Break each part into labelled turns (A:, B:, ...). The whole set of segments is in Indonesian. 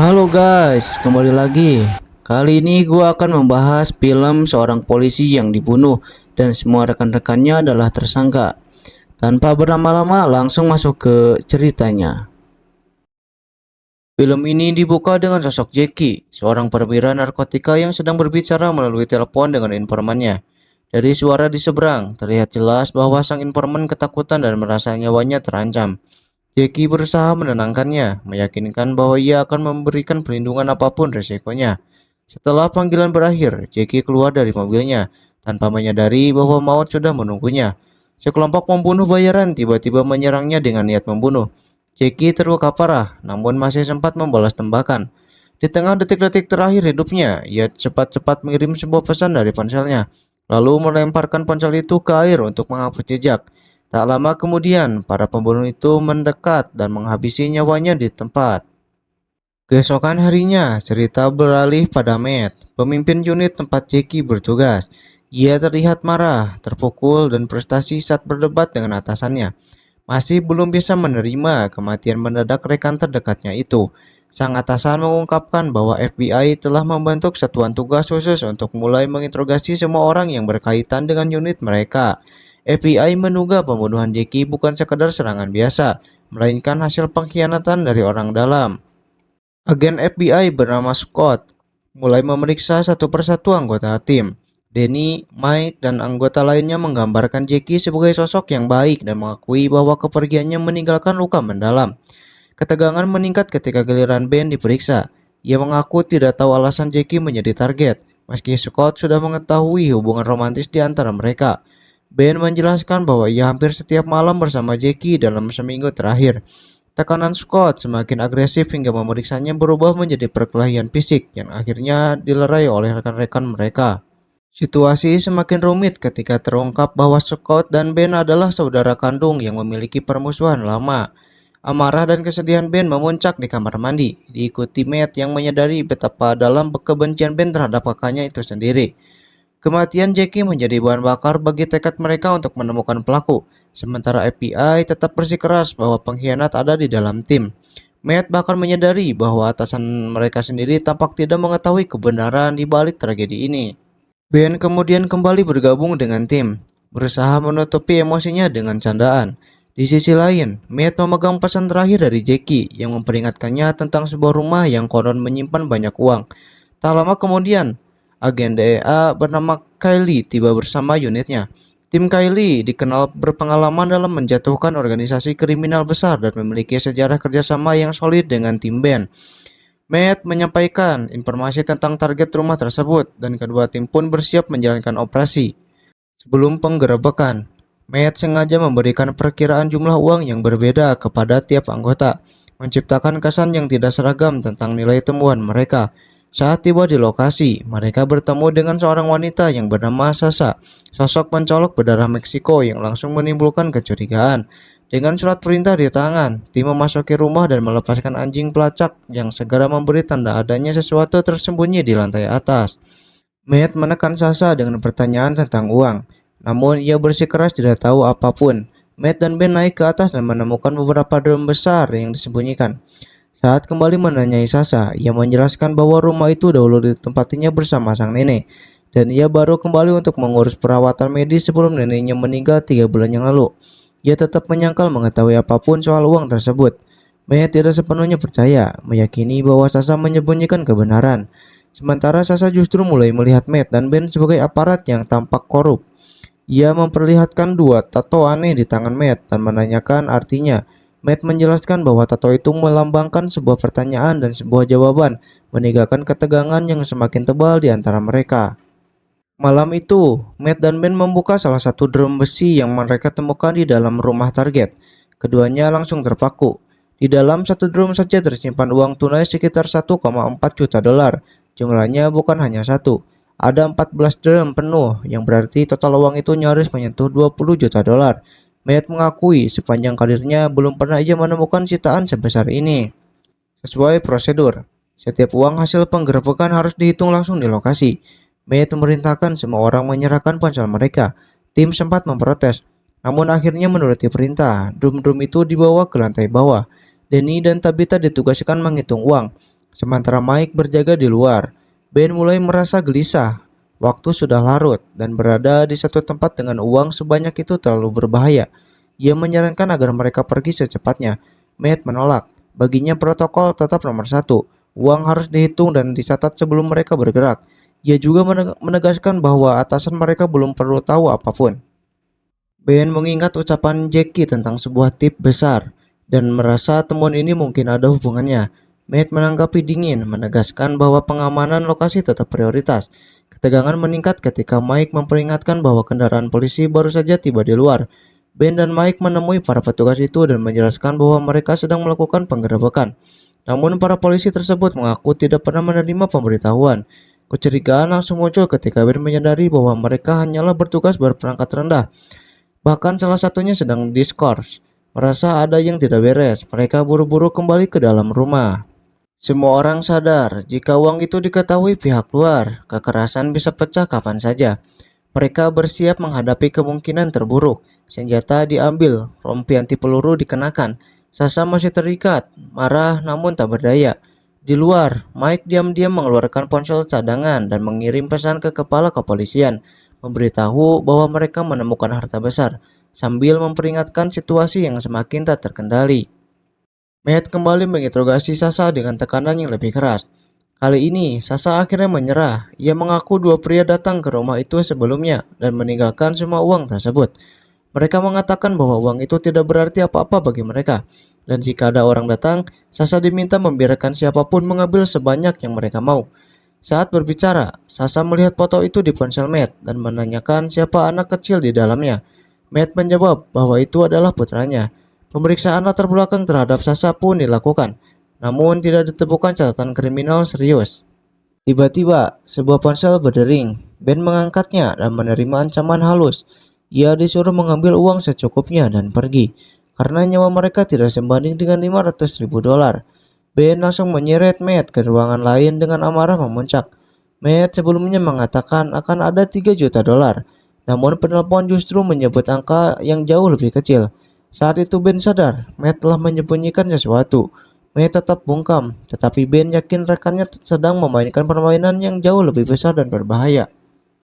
A: Halo guys, kembali lagi. Kali ini gua akan membahas film seorang polisi yang dibunuh dan semua rekan-rekannya adalah tersangka. Tanpa berlama-lama, langsung masuk ke ceritanya. Film ini dibuka dengan sosok Jackie, seorang perwira narkotika yang sedang berbicara melalui telepon dengan informannya. Dari suara di seberang, terlihat jelas bahwa sang informan ketakutan dan merasa nyawanya terancam. Jackie berusaha menenangkannya, meyakinkan bahwa ia akan memberikan perlindungan apapun resikonya. Setelah panggilan berakhir, Jackie keluar dari mobilnya tanpa menyadari bahwa maut sudah menunggunya. Sekelompok pembunuh bayaran tiba-tiba menyerangnya dengan niat membunuh. Jackie terluka parah, namun masih sempat membalas tembakan. Di tengah detik-detik terakhir hidupnya, ia cepat-cepat mengirim sebuah pesan dari ponselnya, lalu melemparkan ponsel itu ke air untuk menghapus jejak. Tak lama kemudian, para pembunuh itu mendekat dan menghabisi nyawanya di tempat. Keesokan harinya, cerita beralih pada Matt, pemimpin unit tempat Jackie bertugas. Ia terlihat marah, terpukul, dan frustasi saat berdebat dengan atasannya. Masih belum bisa menerima kematian mendadak rekan terdekatnya itu. Sang atasan mengungkapkan bahwa FBI telah membentuk satuan tugas khusus untuk mulai menginterogasi semua orang yang berkaitan dengan unit mereka. FBI menduga pembunuhan Jackie bukan sekedar serangan biasa, melainkan hasil pengkhianatan dari orang dalam. Agen FBI bernama Scott mulai memeriksa satu persatu anggota tim. Danny, Mike, dan anggota lainnya menggambarkan Jackie sebagai sosok yang baik dan mengakui bahwa kepergiannya meninggalkan luka mendalam. Ketegangan meningkat ketika giliran Ben diperiksa. Ia mengaku tidak tahu alasan Jackie menjadi target, meski Scott sudah mengetahui hubungan romantis di antara mereka. Ben menjelaskan bahwa ia hampir setiap malam bersama Jackie dalam seminggu terakhir. Tekanan Scott semakin agresif hingga memeriksanya berubah menjadi perkelahian fisik yang akhirnya dilerai oleh rekan-rekan mereka. Situasi semakin rumit ketika terungkap bahwa Scott dan Ben adalah saudara kandung yang memiliki permusuhan lama. Amarah dan kesedihan Ben memuncak di kamar mandi, diikuti Matt yang menyadari betapa dalam kebencian Ben terhadap kakaknya itu sendiri. Kematian Jackie menjadi bahan bakar bagi tekad mereka untuk menemukan pelaku, sementara FBI tetap bersikeras bahwa pengkhianat ada di dalam tim. Matt bahkan menyadari bahwa atasan mereka sendiri tampak tidak mengetahui kebenaran di balik tragedi ini. Ben kemudian kembali bergabung dengan tim, berusaha menutupi emosinya dengan candaan. Di sisi lain, Matt memegang pesan terakhir dari Jackie yang memperingatkannya tentang sebuah rumah yang konon menyimpan banyak uang. Tak lama kemudian, agen DEA bernama Kylie tiba bersama unitnya. Tim Kylie dikenal berpengalaman dalam menjatuhkan organisasi kriminal besar dan memiliki sejarah kerjasama yang solid dengan tim Ben. Matt menyampaikan informasi tentang target rumah tersebut dan kedua tim pun bersiap menjalankan operasi. Sebelum penggerebekan, Matt sengaja memberikan perkiraan jumlah uang yang berbeda kepada tiap anggota, menciptakan kesan yang tidak seragam tentang nilai temuan mereka. Saat tiba di lokasi, mereka bertemu dengan seorang wanita yang bernama Sasha, sosok pencolok berdarah Meksiko yang langsung menimbulkan kecurigaan. Dengan surat perintah di tangan, tim memasuki rumah dan melepaskan anjing pelacak yang segera memberi tanda adanya sesuatu tersembunyi di lantai atas. Matt menekan Sasha dengan pertanyaan tentang uang, namun ia bersikeras tidak tahu apapun. Matt dan Ben naik ke atas dan menemukan beberapa drum besar yang disembunyikan. Saat kembali menanyai Sasha, ia menjelaskan bahwa rumah itu dahulu ditempatinya bersama sang nenek, dan ia baru kembali untuk mengurus perawatan medis sebelum neneknya meninggal 3 bulan yang lalu. Ia tetap menyangkal mengetahui apapun soal uang tersebut. Matt tidak sepenuhnya percaya, meyakini bahwa Sasha menyembunyikan kebenaran. Sementara Sasha justru mulai melihat Matt dan Ben sebagai aparat yang tampak korup. Ia memperlihatkan dua tato aneh di tangan Matt dan menanyakan artinya. Matt menjelaskan bahwa tato itu melambangkan sebuah pertanyaan dan sebuah jawaban, meninggalkan ketegangan yang semakin tebal di antara mereka. Malam itu, Matt dan Ben membuka salah satu drum besi yang mereka temukan di dalam rumah target. Keduanya langsung terpaku. Di dalam satu drum saja tersimpan uang tunai sekitar 1,4 juta dolar. Jumlahnya bukan hanya satu. Ada 14 drum penuh, yang berarti total uang itu nyaris menyentuh 20 juta dolar. Matt mengakui sepanjang karirnya belum pernah ia menemukan sitaan sebesar ini. Sesuai prosedur, setiap uang hasil penggerebekan harus dihitung langsung di lokasi. Matt memerintahkan semua orang menyerahkan ponsel mereka. Tim sempat memprotes, namun akhirnya menuruti perintah. Drum-drum itu dibawa ke lantai bawah. Danny dan Tabitha ditugaskan menghitung uang. Sementara Mike berjaga di luar, Ben mulai merasa gelisah. Waktu sudah larut dan berada di satu tempat dengan uang sebanyak itu terlalu berbahaya. Ia menyarankan agar mereka pergi secepatnya. Matt menolak. Baginya protokol tetap nomor satu. Uang harus dihitung dan dicatat sebelum mereka bergerak. Ia juga menegaskan bahwa atasan mereka belum perlu tahu apapun. Ben mengingat ucapan Jackie tentang sebuah tip besar dan merasa temuan ini mungkin ada hubungannya. Matt menanggapi dingin, menegaskan bahwa pengamanan lokasi tetap prioritas. Ketegangan meningkat ketika Mike memperingatkan bahwa kendaraan polisi baru saja tiba di luar. Ben dan Mike menemui para petugas itu dan menjelaskan bahwa mereka sedang melakukan penggerebekan. Namun para polisi tersebut mengaku tidak pernah menerima pemberitahuan. Kecurigaan langsung muncul ketika Ben menyadari bahwa mereka hanyalah bertugas berperangkat rendah. Bahkan salah satunya sedang diskors. Merasa ada yang tidak beres, mereka buru-buru kembali ke dalam rumah. Semua orang sadar, jika uang itu diketahui pihak luar, kekerasan bisa pecah kapan saja. Mereka bersiap menghadapi kemungkinan terburuk. Senjata diambil, rompi anti peluru dikenakan. Sasa masih terikat, marah namun tak berdaya. Di luar, Mike diam-diam mengeluarkan ponsel cadangan dan mengirim pesan ke kepala kepolisian, memberitahu bahwa mereka menemukan harta besar, sambil memperingatkan situasi yang semakin tak terkendali. Matt kembali menginterogasi Sasa dengan tekanan yang lebih keras. Kali ini, Sasa akhirnya menyerah. Ia mengaku dua pria datang ke rumah itu sebelumnya dan meninggalkan semua uang tersebut. Mereka mengatakan bahwa uang itu tidak berarti apa-apa bagi mereka. Dan jika ada orang datang, Sasa diminta membiarkan siapapun mengambil sebanyak yang mereka mau. Saat berbicara, Sasa melihat foto itu di ponsel Matt dan menanyakan siapa anak kecil di dalamnya. Matt menjawab bahwa itu adalah putranya. Pemeriksaan latar belakang terhadap Sasa pun dilakukan, namun tidak ditemukan catatan kriminal serius. Tiba-tiba, sebuah ponsel berdering. Ben mengangkatnya dan menerima ancaman halus. Ia disuruh mengambil uang secukupnya dan pergi, karena nyawa mereka tidak sebanding dengan 500 ribu dolar. Ben langsung menyeret Matt ke ruangan lain dengan amarah memuncak. Matt sebelumnya mengatakan akan ada 3 juta dolar, namun penelpon justru menyebut angka yang jauh lebih kecil. Saat itu Ben sadar, Matt telah menyembunyikan sesuatu. Matt tetap bungkam, tetapi Ben yakin rekannya sedang memainkan permainan yang jauh lebih besar dan berbahaya.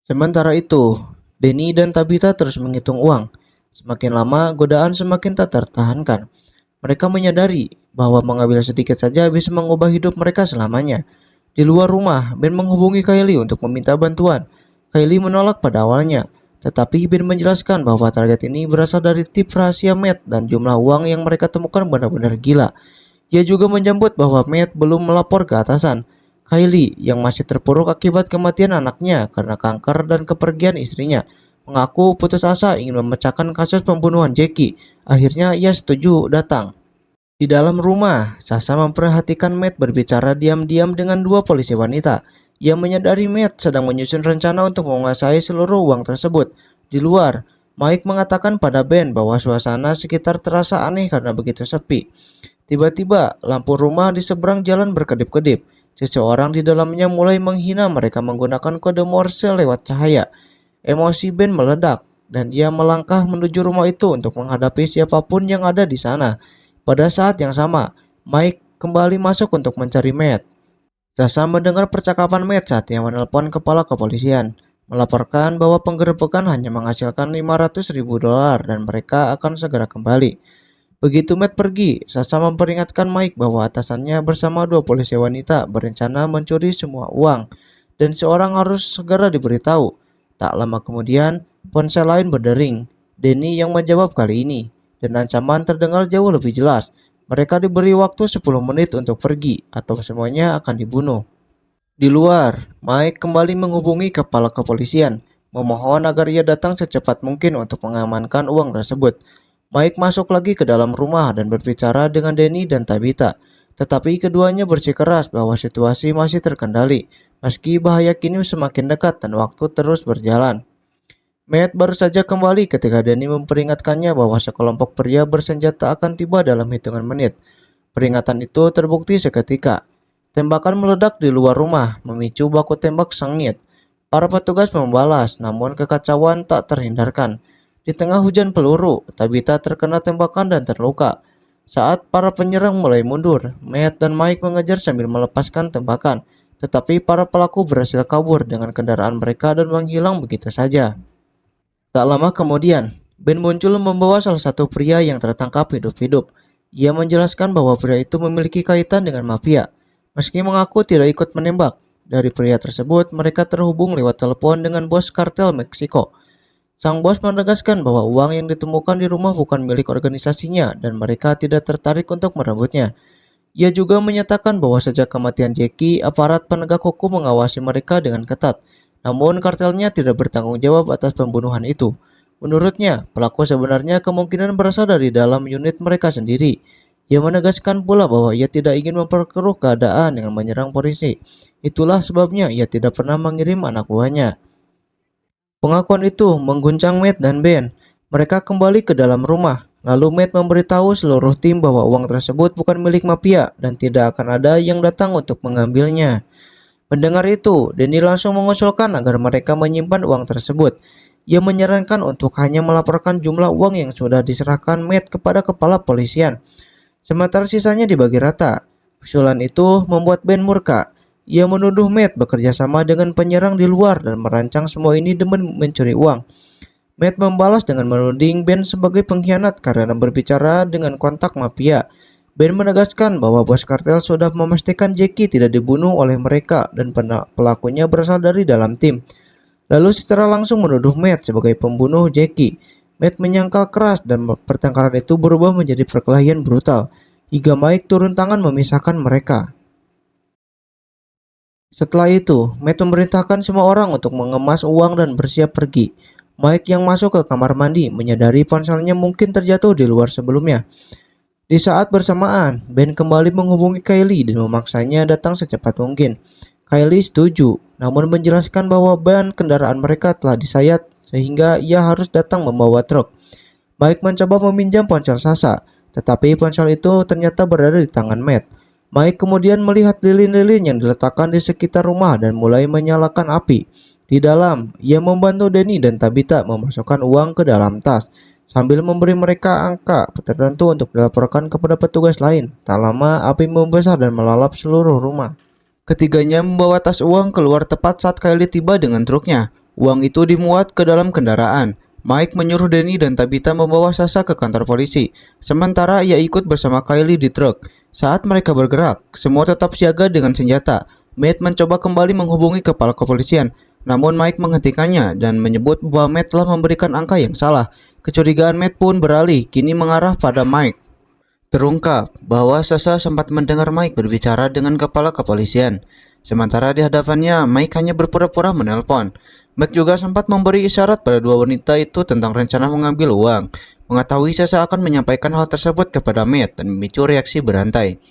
A: Sementara itu, Denny dan Tabitha terus menghitung uang. Semakin lama, godaan semakin tak tertahankan. Mereka menyadari bahwa mengambil sedikit saja bisa mengubah hidup mereka selamanya. Di luar rumah, Ben menghubungi Kylie untuk meminta bantuan. Kylie menolak pada awalnya, tetapi Ben menjelaskan bahwa target ini berasal dari tip rahasia Matt dan jumlah uang yang mereka temukan benar-benar gila. Ia juga menyambut bahwa Matt belum melapor ke atasan. Kylie, yang masih terpuruk akibat kematian anaknya karena kanker dan kepergian istrinya, mengaku putus asa ingin memecahkan kasus pembunuhan Jackie. Akhirnya ia setuju datang. Di dalam rumah, Sasa memperhatikan Matt berbicara diam-diam dengan dua polisi wanita. Ia menyadari Matt sedang menyusun rencana untuk menguasai seluruh uang tersebut. Di luar, Mike mengatakan pada Ben bahwa suasana sekitar terasa aneh karena begitu sepi. Tiba-tiba, lampu rumah di seberang jalan berkedip-kedip. Seseorang di dalamnya mulai menghina mereka menggunakan kode Morse lewat cahaya. Emosi Ben meledak, dan dia melangkah menuju rumah itu untuk menghadapi siapapun yang ada di sana. Pada saat yang sama, Mike kembali masuk untuk mencari Matt. Sasa mendengar percakapan Matt saat ia menelpon kepala kepolisian, melaporkan bahwa penggerebekan hanya menghasilkan 500 ribu dolar dan mereka akan segera kembali. Begitu Matt pergi, Sasa memperingatkan Mike bahwa atasannya bersama dua polisi wanita berencana mencuri semua uang dan seorang harus segera diberitahu. Tak lama kemudian, ponsel lain berdering. Denny yang menjawab kali ini, dan ancaman terdengar jauh lebih jelas. Mereka diberi waktu 10 menit untuk pergi atau semuanya akan dibunuh. Di luar, Mike kembali menghubungi kepala kepolisian, memohon agar ia datang secepat mungkin untuk mengamankan uang tersebut. Mike masuk lagi ke dalam rumah dan berbicara dengan Denny dan Tabitha, tetapi keduanya bersikeras bahwa situasi masih terkendali, meski bahaya kini semakin dekat dan waktu terus berjalan. Matt baru saja kembali ketika Denny memperingatkannya bahwa sekelompok pria bersenjata akan tiba dalam hitungan menit. Peringatan itu terbukti seketika. Tembakan meledak di luar rumah, memicu baku tembak sengit. Para petugas membalas, namun kekacauan tak terhindarkan. Di tengah hujan peluru, Tabitha terkena tembakan dan terluka. Saat para penyerang mulai mundur, Matt dan Mike mengejar sambil melepaskan tembakan. Tetapi para pelaku berhasil kabur dengan kendaraan mereka dan menghilang begitu saja. Tak lama kemudian, Ben muncul membawa salah satu pria yang tertangkap hidup-hidup. Ia menjelaskan bahwa pria itu memiliki kaitan dengan mafia. Meski mengaku tidak ikut menembak, dari pria tersebut mereka terhubung lewat telepon dengan bos kartel Meksiko. Sang bos menegaskan bahwa uang yang ditemukan di rumah bukan milik organisasinya dan mereka tidak tertarik untuk merebutnya. Ia juga menyatakan bahwa sejak kematian Jackie, aparat penegak hukum mengawasi mereka dengan ketat. Namun kartelnya tidak bertanggung jawab atas pembunuhan itu. Menurutnya, pelaku sebenarnya kemungkinan berasal dari dalam unit mereka sendiri. Ia menegaskan pula bahwa ia tidak ingin memperkeruh keadaan dengan menyerang polisi. Itulah sebabnya ia tidak pernah mengirim anak buahnya. Pengakuan itu mengguncang Matt dan Ben. Mereka kembali ke dalam rumah. Lalu Matt memberitahu seluruh tim bahwa uang tersebut bukan milik mafia dan tidak akan ada yang datang untuk mengambilnya. Mendengar itu, Denny langsung mengusulkan agar mereka menyimpan uang tersebut. Ia menyarankan untuk hanya melaporkan jumlah uang yang sudah diserahkan Matt kepada kepala polisian, sementara sisanya dibagi rata. Usulan itu membuat Ben murka. Ia menuduh Matt bekerja sama dengan penyerang di luar dan merancang semua ini demi mencuri uang. Matt membalas dengan menuding Ben sebagai pengkhianat karena berbicara dengan kontak mafia. Ben menegaskan bahwa bos kartel sudah memastikan Jackie tidak dibunuh oleh mereka dan pelakunya berasal dari dalam tim. Lalu secara langsung menuduh Matt sebagai pembunuh Jackie. Matt menyangkal keras dan pertengkaran itu berubah menjadi perkelahian brutal, hingga Mike turun tangan memisahkan mereka. Setelah itu, Matt memerintahkan semua orang untuk mengemas uang dan bersiap pergi. Mike yang masuk ke kamar mandi menyadari ponselnya mungkin terjatuh di luar sebelumnya. Di saat bersamaan, Ben kembali menghubungi Kylie dan memaksanya datang secepat mungkin. Kylie setuju, namun menjelaskan bahwa ban kendaraan mereka telah disayat sehingga ia harus datang membawa truk. Mike mencoba meminjam ponsel Sasa, tetapi ponsel itu ternyata berada di tangan Matt. Mike kemudian melihat lilin-lilin yang diletakkan di sekitar rumah dan mulai menyalakan api. Di dalam, ia membantu Denny dan Tabitha memasukkan uang ke dalam tas, sambil memberi mereka angka tertentu untuk dilaporkan kepada petugas lain. Tak lama, api membesar dan melalap seluruh rumah. Ketiganya membawa tas uang keluar tepat saat Kylie tiba dengan truknya. Uang itu dimuat ke dalam kendaraan. Mike menyuruh Denny dan Tabitha membawa Sasa ke kantor polisi, sementara ia ikut bersama Kylie di truk. Saat mereka bergerak, semua tetap siaga dengan senjata. Matt mencoba kembali menghubungi kepala kepolisian, namun Mike menghentikannya dan menyebut bahwa Matt telah memberikan angka yang salah. Kecurigaan Matt pun beralih, kini mengarah pada Mike. Terungkap bahwa Sasa sempat mendengar Mike berbicara dengan kepala kepolisian. Sementara di hadapannya, Mike hanya berpura-pura menelpon. Mike juga sempat memberi isyarat pada dua wanita itu tentang rencana mengambil uang. Mengetahui Sasa akan menyampaikan hal tersebut kepada Matt dan memicu reaksi berantai.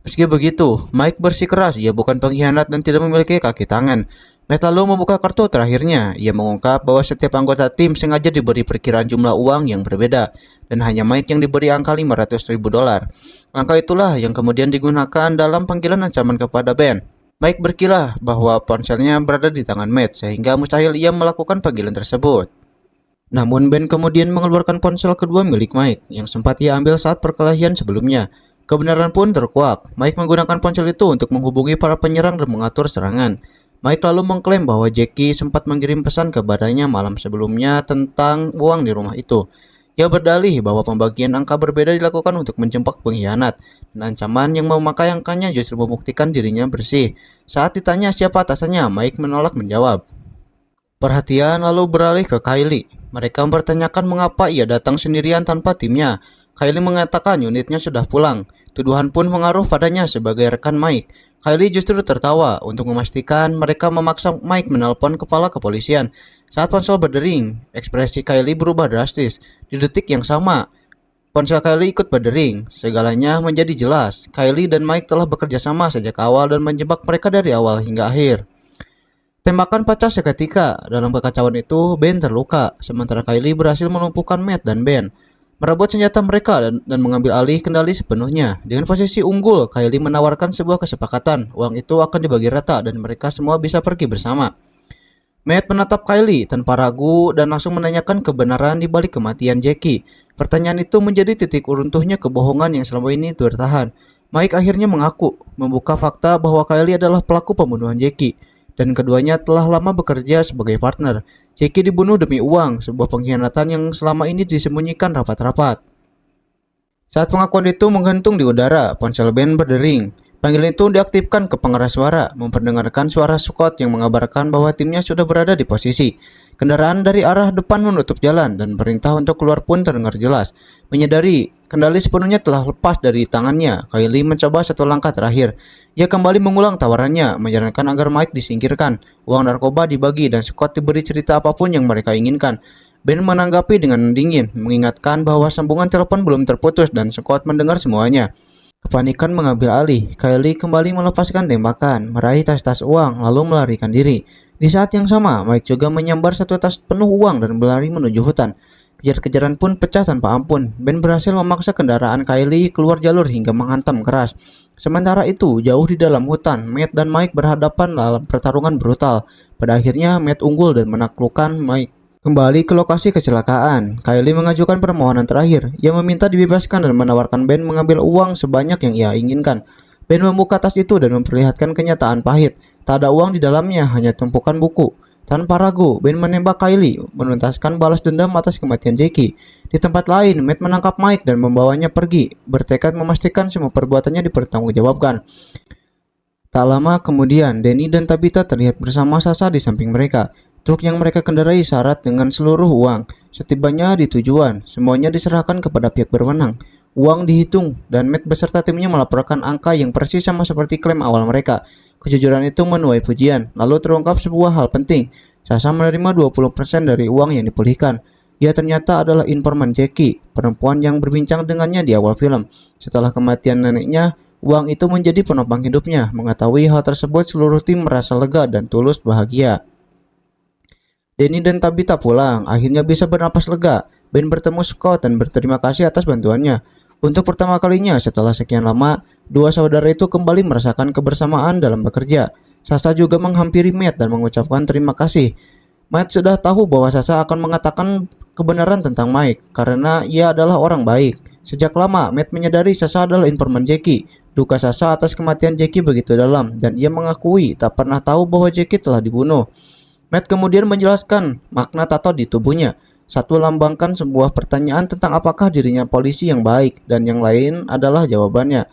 A: Meski begitu, Mike bersikeras ia bukan pengkhianat dan tidak memiliki kaki tangan. Matt lalu membuka kartu terakhirnya. Ia mengungkap bahwa setiap anggota tim sengaja diberi perkiraan jumlah uang yang berbeda, dan hanya Mike yang diberi angka $500.000. Angka itulah yang kemudian digunakan dalam panggilan ancaman kepada Ben. Mike berkilah bahwa ponselnya berada di tangan Matt, sehingga mustahil ia melakukan panggilan tersebut. Namun Ben kemudian mengeluarkan ponsel kedua milik Mike, yang sempat ia ambil saat perkelahian sebelumnya. Kebenaran pun terkuak. Mike menggunakan ponsel itu untuk menghubungi para penyerang dan mengatur serangan. Mike lalu mengklaim bahwa Jackie sempat mengirim pesan kepadanya malam sebelumnya tentang uang di rumah itu. Ia berdalih bahwa pembagian angka berbeda dilakukan untuk menjebak pengkhianat, dan ancaman yang memakai angkanya justru membuktikan dirinya bersih. Saat ditanya siapa atasannya, Mike menolak menjawab. Perhatian lalu beralih ke Kylie. Mereka mempertanyakan mengapa ia datang sendirian tanpa timnya. Kylie mengatakan unitnya sudah pulang. Tuduhan pun mengaruh padanya sebagai rekan Mike. Kylie justru tertawa untuk memastikan mereka memaksa Mike menelpon kepala kepolisian. Saat ponsel berdering, ekspresi Kylie berubah drastis. Di detik yang sama, ponsel Kylie ikut berdering. Segalanya menjadi jelas. Kylie dan Mike telah bekerja sama sejak awal dan menjebak mereka dari awal hingga akhir. Tembakan pecah seketika. Dalam kekacauan itu, Ben terluka, sementara Kylie berhasil melumpuhkan Matt dan Ben, merebut senjata mereka dan mengambil alih kendali sepenuhnya. Dengan posisi unggul, Kylie menawarkan sebuah kesepakatan. Uang itu akan dibagi rata dan mereka semua bisa pergi bersama. Matt menatap Kylie tanpa ragu dan langsung menanyakan kebenaran di balik kematian Jackie. Pertanyaan itu menjadi titik runtuhnya kebohongan yang selama ini bertahan. Mike akhirnya mengaku, membuka fakta bahwa Kylie adalah pelaku pembunuhan Jackie, dan keduanya telah lama bekerja sebagai partner. Jackie dibunuh demi uang, sebuah pengkhianatan yang selama ini disembunyikan rapat-rapat. Saat pengakuan itu menggantung di udara, ponsel Ben berdering. Panggilan itu diaktifkan ke pengeras suara, memperdengarkan suara Scott yang mengabarkan bahwa timnya sudah berada di posisi. Kendaraan dari arah depan menutup jalan dan perintah untuk keluar pun terdengar jelas. Menyadari kendali sepenuhnya telah lepas dari tangannya, Kylie mencoba satu langkah terakhir. Ia kembali mengulang tawarannya, menyarankan agar Mike disingkirkan, uang narkoba dibagi, dan Scott diberi cerita apapun yang mereka inginkan. Ben menanggapi dengan dingin, mengingatkan bahwa sambungan telepon belum terputus dan Scott mendengar semuanya. Kepanikan mengambil alih, Kylie kembali melepaskan tembakan, meraih tas-tas uang, lalu melarikan diri. Di saat yang sama, Mike juga menyambar satu tas penuh uang dan berlari menuju hutan. Kejar-kejaran pun pecah tanpa ampun. Ben berhasil memaksa kendaraan Kylie keluar jalur hingga menghantam keras. Sementara itu, jauh di dalam hutan, Matt dan Mike berhadapan dalam pertarungan brutal. Pada akhirnya, Matt unggul dan menaklukkan Mike. Kembali ke lokasi kecelakaan, Kylie mengajukan permohonan terakhir. Ia meminta dibebaskan dan menawarkan Ben mengambil uang sebanyak yang ia inginkan. Ben membuka tas itu dan memperlihatkan kenyataan pahit. Tak ada uang di dalamnya, hanya tumpukan buku. Tanpa ragu, Ben menembak Kylie, menuntaskan balas dendam atas kematian Jackie. Di tempat lain, Matt menangkap Mike dan membawanya pergi, bertekad memastikan semua perbuatannya dipertanggungjawabkan. Tak lama kemudian, Danny dan Tabitha terlihat bersama Sasha di samping mereka. Truk yang mereka kendarai syarat dengan seluruh uang. Setibanya di tujuan, semuanya diserahkan kepada pihak berwenang. Uang dihitung, dan Matt beserta timnya melaporkan angka yang persis sama seperti klaim awal mereka. Kejujuran itu menuai pujian, lalu terungkap sebuah hal penting. Sasha menerima 20% dari uang yang dipulihkan. Ia ternyata adalah informan Jackie, perempuan yang berbincang dengannya di awal film. Setelah kematian neneknya, uang itu menjadi penopang hidupnya. Mengetahui hal tersebut, seluruh tim merasa lega dan tulus bahagia. Danny dan Tabitha pulang, akhirnya bisa bernapas lega. Ben bertemu Scott dan berterima kasih atas bantuannya. Untuk pertama kalinya setelah sekian lama, dua saudara itu kembali merasakan kebersamaan dalam bekerja. Sasha juga menghampiri Matt dan mengucapkan terima kasih. Matt sudah tahu bahwa Sasha akan mengatakan kebenaran tentang Mike karena ia adalah orang baik. Sejak lama, Matt menyadari Sasha adalah informan Jackie. Duka Sasha atas kematian Jackie begitu dalam, dan ia mengakui tak pernah tahu bahwa Jackie telah dibunuh. Matt kemudian menjelaskan makna tato di tubuhnya. Satu lambangkan sebuah pertanyaan tentang apakah dirinya polisi yang baik, dan yang lain adalah jawabannya.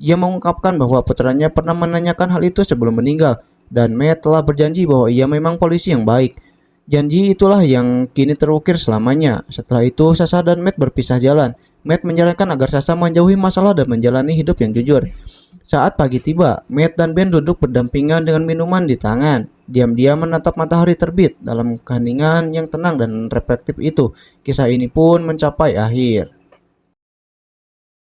A: Ia mengungkapkan bahwa putranya pernah menanyakan hal itu sebelum meninggal, dan Matt telah berjanji bahwa ia memang polisi yang baik. Janji itulah yang kini terukir selamanya. Setelah itu, Sasha dan Matt berpisah jalan. Matt menyarankan agar Sasha menjauhi masalah dan menjalani hidup yang jujur. Saat pagi tiba, Matt dan Ben duduk berdampingan dengan minuman di tangan. Diam-diam menatap matahari terbit dalam keheningan yang tenang dan reflektif itu. Kisah ini pun mencapai akhir.